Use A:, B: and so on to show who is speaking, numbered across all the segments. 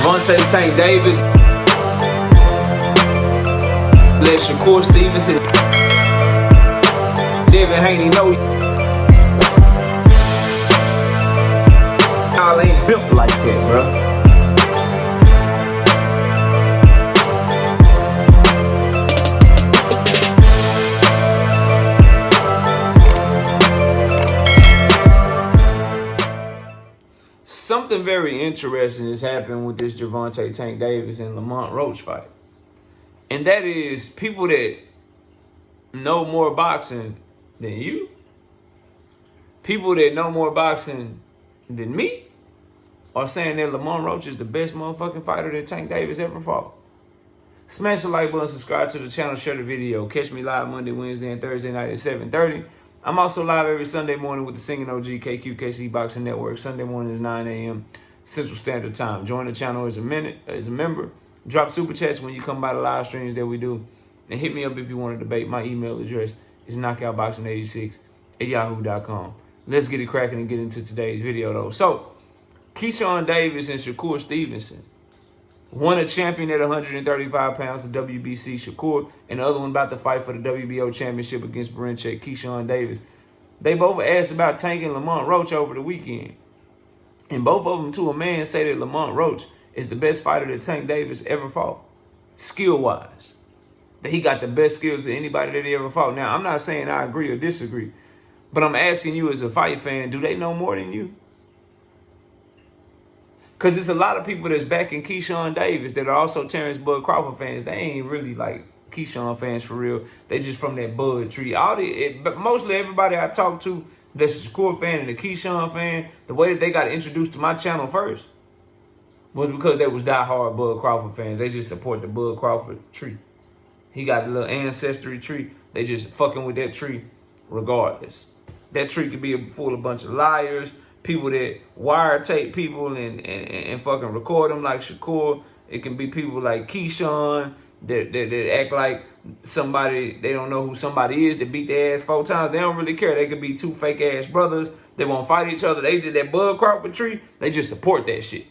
A: Gervonta Tank Davis. Let Shakur Stevenson. Devin Haney know y'all ain't built like that, bro. Something very interesting has happened with this Gervonta Tank Davis and Lamont Roach fight. And that is people that know more boxing than you, people that know more boxing than me, are saying that Lamont Roach is the best motherfucking fighter that Tank Davis ever fought. Smash the like button, subscribe to the channel, share the video. Catch me live Monday, Wednesday, and Thursday night at 7:30. I'm also live every Sunday morning with the Singing OG KQKC Boxing Network. Sunday morning is 9 a.m. Central Standard Time. Join the channel as a member. Drop super chats when you come by the live streams that we do. And hit me up if you want to debate. My email address is knockoutboxing86@yahoo.com. Let's get it cracking and get into today's video, though. So, KeyShawn Davis and Shakur Stevenson. One a champion at 135 pounds, the WBC, Shakur, and the other one about to fight for the WBO championship against Brinchek, KeyShawn Davis. They both asked about Tank and Lamont Roach over the weekend. And both of them, to a man, say that Lamont Roach is the best fighter that Tank Davis ever fought, skill-wise. That he got the best skills of anybody that he ever fought. Now, I'm not saying I agree or disagree, but I'm asking you as a fight fan, do they know more than you? Because there's a lot of people that's backing KeyShawn Davis that are also Terrence Bud Crawford fans. They ain't really like KeyShawn fans for real. They just from that Bud tree. But mostly everybody I talk to that's a Shakur fan and a KeyShawn fan, the way that they got introduced to my channel first was because they was diehard Bud Crawford fans. They just support the Bud Crawford tree. He got the little ancestry tree. They just fucking with that tree regardless. That tree could be full of a bunch of liars, people that wiretape people and fucking record them like Shakur. It can be people like KeyShawn that act like somebody, they don't know who somebody is, that beat their ass 4 times. They don't really care. They could be 2 fake ass brothers. They won't fight each other. They just, that Bud Crawford tree, they just support that shit.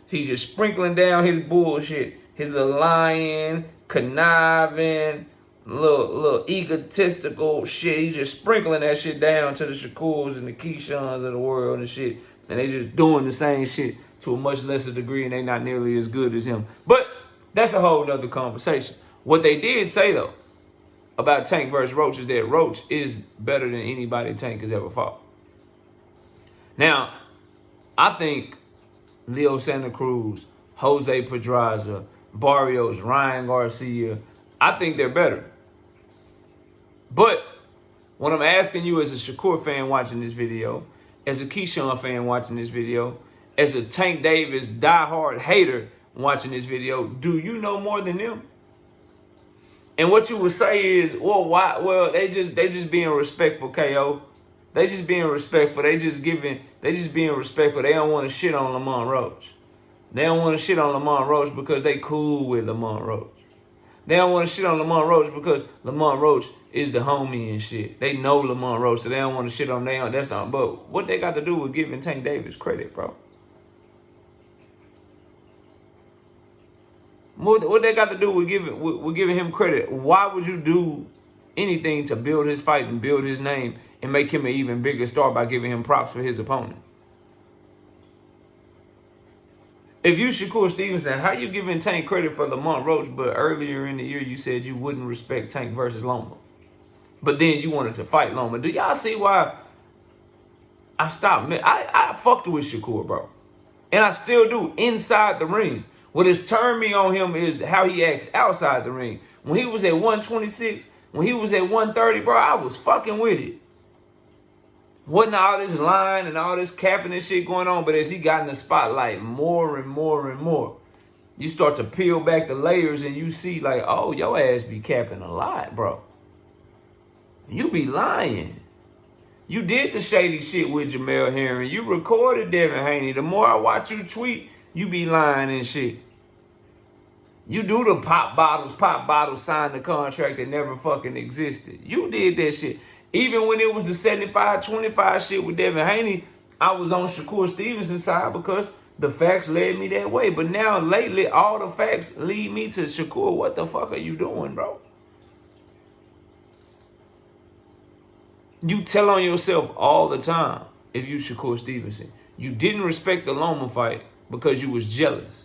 A: He's just sprinkling down his bullshit. His little lying, conniving, little egotistical shit. He's just sprinkling that shit down to the Shakurs and the KeyShawns of the world and shit. And they just doing the same shit to a much lesser degree, and they not nearly as good as him. But that's a whole nother conversation. What they did say, though, about Tank versus Roach is that Roach is better than anybody Tank has ever fought. Now, I think Leo Santa Cruz, Jose Pedraza, Barrios, Ryan Garcia, I think they're better. But what I'm asking you as a Shakur fan watching this video, as a KeyShawn fan watching this video, as a Tank Davis diehard hater watching this video, do you know more than them? And what you would say is, well, why? Well, they just being respectful, KO. They just being respectful. They just being respectful. They don't want to shit on Lamont Roach. They don't want to shit on Lamont Roach because they cool with Lamont Roach. They don't want to shit on Lamont Roach because Lamont Roach is the homie and shit. They know Lamont Roach, so they don't want to shit on them. That's not. But what they got to do with giving Tank Davis credit, bro? What they got to do with giving him credit? Why would you do anything to build his fight and build his name and make him an even bigger star by giving him props for his opponent? If you Shakur Stevenson, how you giving Tank credit for Lamont Roach, but earlier in the year you said you wouldn't respect Tank versus Loma? But then you wanted to fight Loma. Do y'all see why I stopped? I fucked with Shakur, bro. And I still do inside the ring. What has turned me on him is how he acts outside the ring. When he was at 126, when he was at 130, bro, I was fucking with it. Wasn't all this lying and all this capping and shit going on, but as he got in the spotlight more and more and more, you start to peel back the layers and you see like, oh, your ass be capping a lot, bro. You be lying. You did the shady shit with Jamel Herring. You recorded Devin Haney. The more I watch you tweet, you be lying and shit. You do the pop bottles, sign the contract that never fucking existed. You did that shit. Even when it was the 75-25 shit with Devin Haney, I was on Shakur Stevenson's side because the facts led me that way. But now, lately, all the facts lead me to Shakur. What the fuck are you doing, bro? You tell on yourself all the time if you Shakur Stevenson. You didn't respect the Loma fight because you was jealous.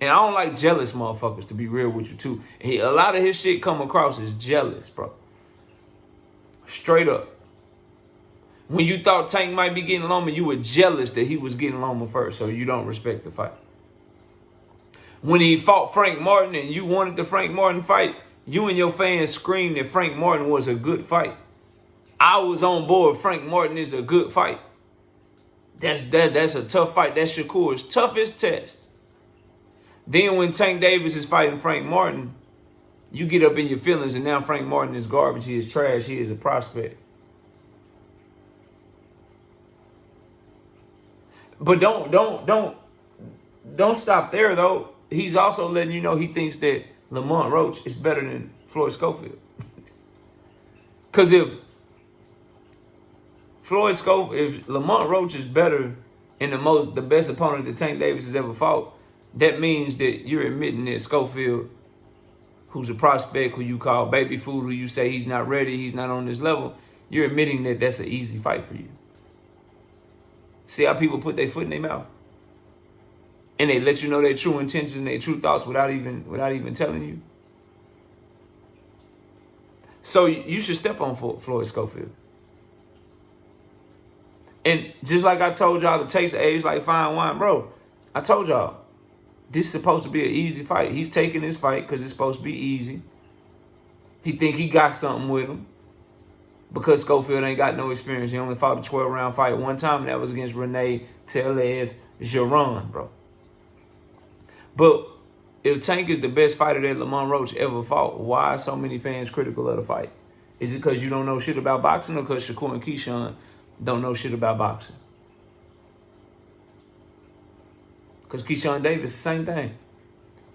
A: And I don't like jealous motherfuckers, to be real with you, too. A lot of his shit come across as jealous, bro. Straight up. When you thought Tank might be getting Loma, you were jealous that he was getting Loma first, so you don't respect the fight. When he fought Frank Martin and you wanted the Frank Martin fight, you and your fans screamed that Frank Martin was a good fight. I was on board. Frank Martin is a good fight. That's a tough fight. That's Shakur's toughest test. Then when Tank Davis is fighting Frank Martin, you get up in your feelings, and now Frank Martin is garbage. He is trash. He is a prospect. But don't stop there, though. He's also letting you know he thinks that Lamont Roach is better than Floyd Schofield. Because if Lamont Roach is better and the best opponent that Tank Davis has ever fought, that means that you're admitting that Schofield, who's a prospect, who you call baby food, who you say he's not ready, he's not on this level, you're admitting that that's an easy fight for you. See how people put their foot in their mouth? And they let you know their true intentions and their true thoughts without even telling you. So you should step on Floyd Schofield. And just like I told y'all, the taste age like fine wine, bro. I told y'all, this is supposed to be an easy fight. He's taking this fight because it's supposed to be easy. He think he got something with him. Because Schofield ain't got no experience. He only fought a 12-round fight one time, and that was against Rene Tellez Giron, bro. But if Tank is the best fighter that Lamont Roach ever fought, why are so many fans critical of the fight? Is it because you don't know shit about boxing, or because Shakur and KeyShawn don't know shit about boxing? Because KeyShawn Davis, same thing.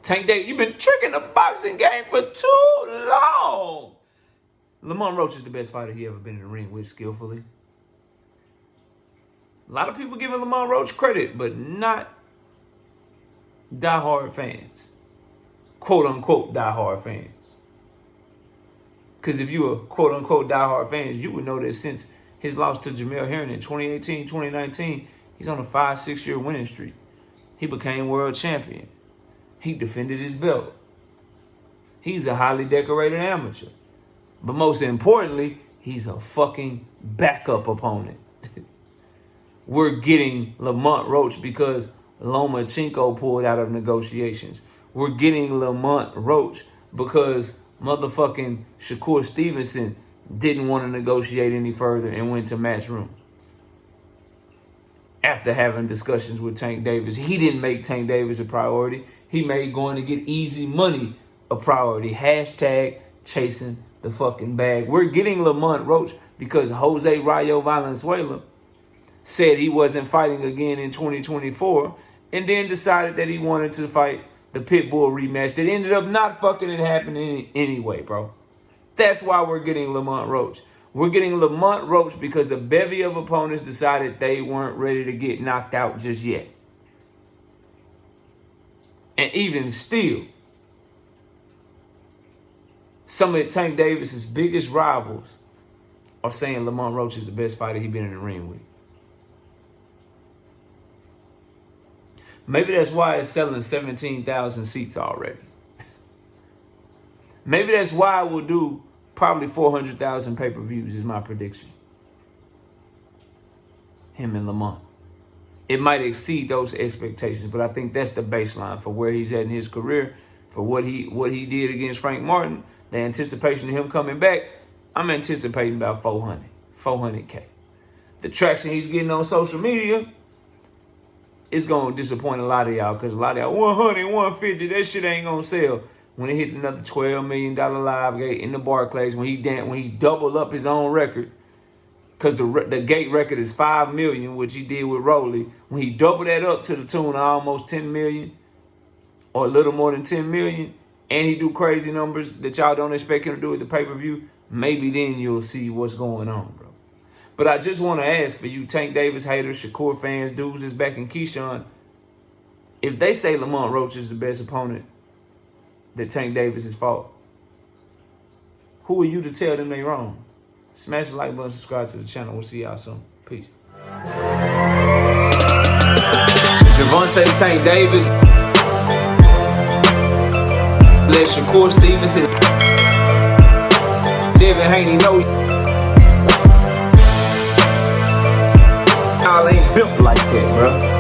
A: Tank Davis, you've been tricking the boxing game for too long. Lamont Roach is the best fighter he ever been in the ring with skillfully. A lot of people giving Lamont Roach credit, but not diehard fans. Quote-unquote diehard fans. Because if you were quote-unquote diehard fans, you would know that since his loss to Jamel Herring in 2018, 2019, he's on a 5-6 year winning streak. He became world champion. He defended his belt. He's a highly decorated amateur. But most importantly, he's a fucking backup opponent. We're getting Lamont Roach because Lomachenko pulled out of negotiations. We're getting Lamont Roach because motherfucking Shakur Stevenson didn't want to negotiate any further and went to Matchroom. After having discussions with Tank Davis, he didn't make Tank Davis a priority. He made going to get easy money a priority. Hashtag chasing the fucking bag. We're getting Lamont Roach because Jose Rayo Valenzuela said he wasn't fighting again in 2024 and then decided that he wanted to fight the Pitbull rematch that ended up not fucking it happening anyway, bro. That's why we're getting Lamont Roach. We're getting Lamont Roach because a bevy of opponents decided they weren't ready to get knocked out just yet. And even still, some of Tank Davis's biggest rivals are saying Lamont Roach is the best fighter he's been in the ring with. Maybe that's why it's selling 17,000 seats already. Maybe that's why we'll do probably 400,000 pay-per-views is my prediction. Him and Lamont. It might exceed those expectations, but I think that's the baseline for where he's at in his career, for what he did against Frank Martin. The anticipation of him coming back, I'm anticipating about 400K. The traction he's getting on social media is going to disappoint a lot of y'all because a lot of y'all, 100, 150, that shit ain't going to sell. When he hit another $12 million live gate in the Barclays, when he doubled up his own record, because the gate record is $5 million, which he did with Rolly. When he doubled that up to the tune of almost $10 million, or a little more than $10 million, and he do crazy numbers that y'all don't expect him to do at the pay-per-view, maybe then you'll see what's going on, bro. But I just want to ask for you Tank Davis haters, Shakur fans, dudes that's back in KeyShawn, If they say Lamont Roach is the best opponent, that Tank Davis is fault, who are you to tell them they wrong? Smash the like button, subscribe to the channel. We'll see y'all soon. Peace. Gervonta Tank Davis. Let Shakur Stevenson. Devin Haney know y'all ain't built like that, bro.